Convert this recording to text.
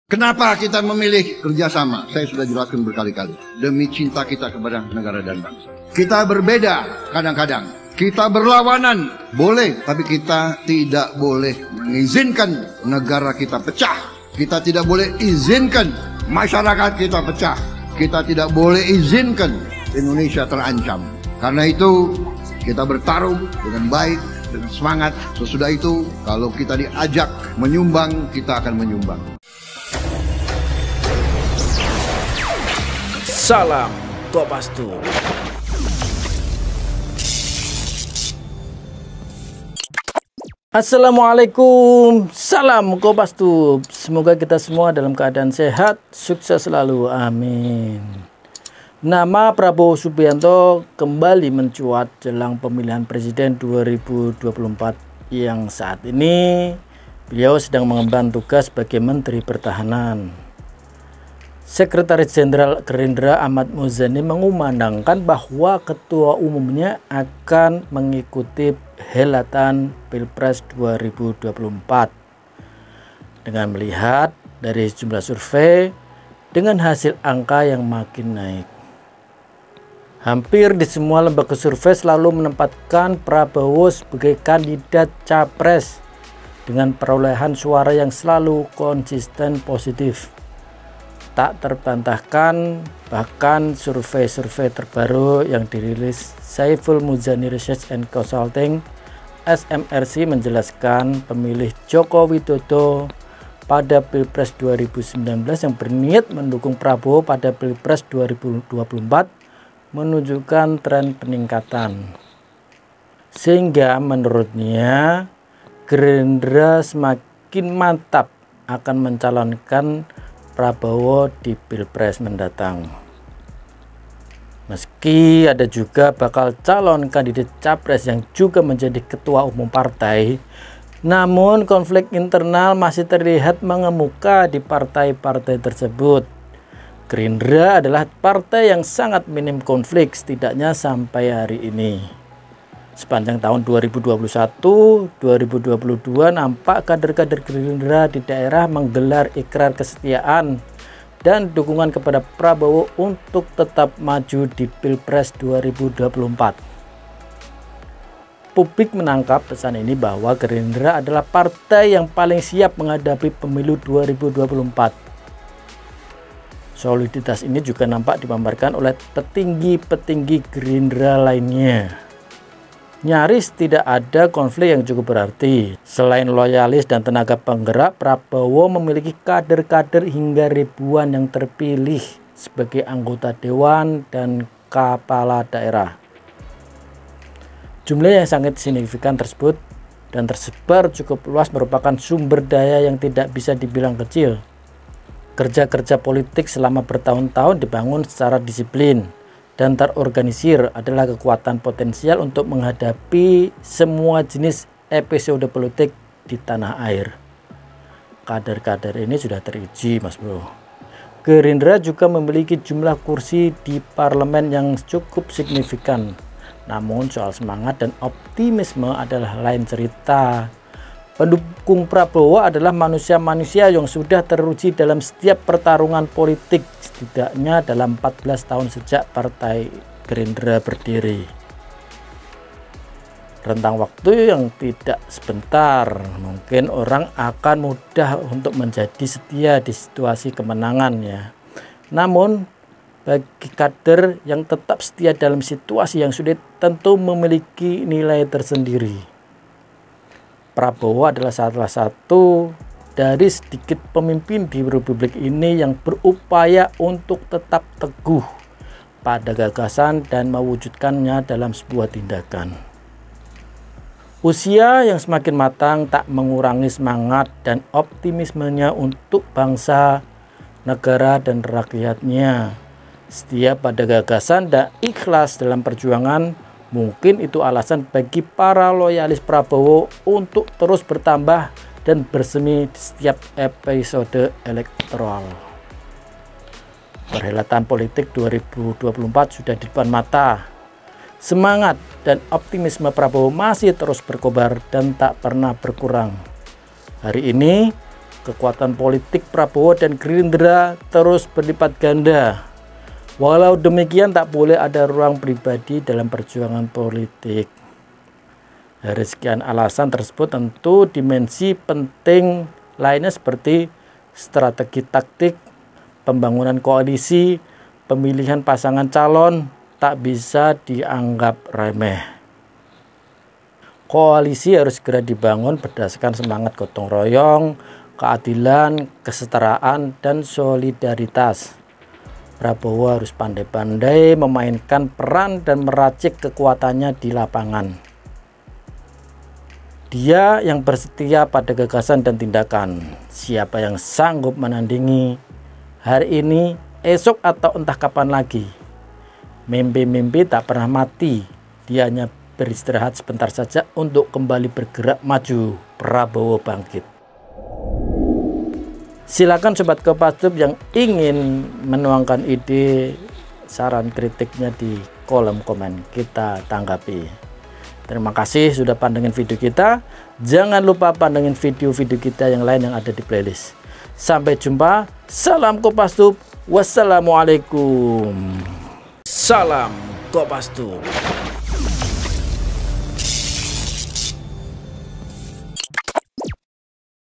Kenapa kita memilih kerjasama? Saya sudah jelaskan berkali-kali. Demi cinta kita kepada negara dan bangsa. Kita berbeda kadang-kadang. Kita berlawanan. Boleh. Tapi kita tidak boleh mengizinkan negara kita pecah. Kita tidak boleh izinkan masyarakat kita pecah. Kita tidak boleh izinkan Indonesia terancam. Karena itu kita bertarung dengan baik, dengan semangat. Sesudah itu kalau kita diajak menyumbang, kita akan menyumbang. Salam Kopastus. Assalamualaikum, salam Kopastus. Semoga kita semua dalam keadaan sehat, sukses selalu, amin. Nama Prabowo Subianto kembali mencuat jelang pemilihan presiden 2024 yang saat ini beliau sedang mengemban tugas sebagai Menteri Pertahanan. Sekretaris Jenderal Gerindra Ahmad Muzani mengumandangkan bahwa ketua umumnya akan mengikuti helatan Pilpres 2024 dengan melihat dari sejumlah survei dengan hasil angka yang makin naik. Hampir di semua lembaga survei selalu menempatkan Prabowo sebagai kandidat capres dengan perolehan suara yang selalu konsisten positif. Tak terbantahkan, bahkan survei-survei terbaru yang dirilis Saiful Muzani Research and Consulting SMRC menjelaskan pemilih Joko Widodo pada Pilpres 2019 yang berniat mendukung Prabowo pada Pilpres 2024 menunjukkan tren peningkatan. Sehingga menurutnya Gerindra semakin mantap akan mencalonkan Prabowo di Pilpres mendatang. Meski ada juga bakal calon kandidat capres yang juga menjadi ketua umum partai, namun konflik internal masih terlihat mengemuka di partai-partai tersebut. Gerindra adalah partai yang sangat minim konflik setidaknya sampai hari ini. Sepanjang tahun 2021-2022 nampak kader-kader Gerindra di daerah menggelar ikrar kesetiaan dan dukungan kepada Prabowo untuk tetap maju di Pilpres 2024. Publik menangkap pesan ini bahwa Gerindra adalah partai yang paling siap menghadapi pemilu 2024. Soliditas ini juga nampak dipamerkan oleh petinggi-petinggi Gerindra lainnya. Nyaris tidak ada konflik yang cukup berarti. Selain loyalis dan tenaga penggerak, Prabowo memiliki kader-kader hingga ribuan yang terpilih sebagai anggota dewan dan kepala daerah. Jumlah yang sangat signifikan tersebut dan tersebar cukup luas merupakan sumber daya yang tidak bisa dibilang kecil. Kerja-kerja politik selama bertahun-tahun dibangun secara disiplin dan terorganisir adalah kekuatan potensial untuk menghadapi semua jenis episode politik di tanah air. Kader-kader ini sudah teruji, Mas Bro. Gerindra juga memiliki jumlah kursi di parlemen yang cukup signifikan. Namun soal semangat dan optimisme adalah lain cerita. Pendukung Prabowo adalah manusia-manusia yang sudah teruji dalam setiap pertarungan politik, setidaknya dalam 14 tahun sejak Partai Gerindra berdiri. Rentang waktu yang tidak sebentar, mungkin orang akan mudah untuk menjadi setia di situasi kemenangan ya. Namun bagi kader yang tetap setia dalam situasi yang sulit tentu memiliki nilai tersendiri. Prabowo adalah salah satu dari sedikit pemimpin di Republik ini yang berupaya untuk tetap teguh pada gagasan dan mewujudkannya dalam sebuah tindakan. Usia yang semakin matang tak mengurangi semangat dan optimismenya untuk bangsa, negara, dan rakyatnya. Setia pada gagasan dan ikhlas dalam perjuangan. Mungkin itu alasan bagi para loyalis Prabowo untuk terus bertambah dan bersemi di setiap episode elektoral. Perhelatan politik 2024 sudah di depan mata. Semangat dan optimisme Prabowo masih terus berkobar dan tak pernah berkurang. Hari ini kekuatan politik Prabowo dan Gerindra terus berlipat ganda. Walau demikian, tak boleh ada ruang pribadi dalam perjuangan politik. Dari sekian alasan tersebut, tentu dimensi penting lainnya seperti strategi taktik, pembangunan koalisi, pemilihan pasangan calon tak bisa dianggap remeh. Koalisi harus segera dibangun berdasarkan semangat gotong royong, keadilan, kesetaraan, dan solidaritas. Prabowo harus pandai-pandai memainkan peran dan meracik kekuatannya di lapangan. Dia yang bersetia pada gagasan dan tindakan. Siapa yang sanggup menandingi hari ini, esok, atau entah kapan lagi. Mimpi-mimpi tak pernah mati. Dia hanya beristirahat sebentar saja untuk kembali bergerak maju. Prabowo bangkit. Silakan Sobat Kopassus yang ingin menuangkan ide, saran, kritiknya di kolom komen, kita tanggapi. Terima kasih sudah pandengin video kita. Jangan lupa pandengin video-video kita yang lain yang ada di playlist. Sampai jumpa. Salam Kopassus. Wassalamualaikum. Salam Kopassus.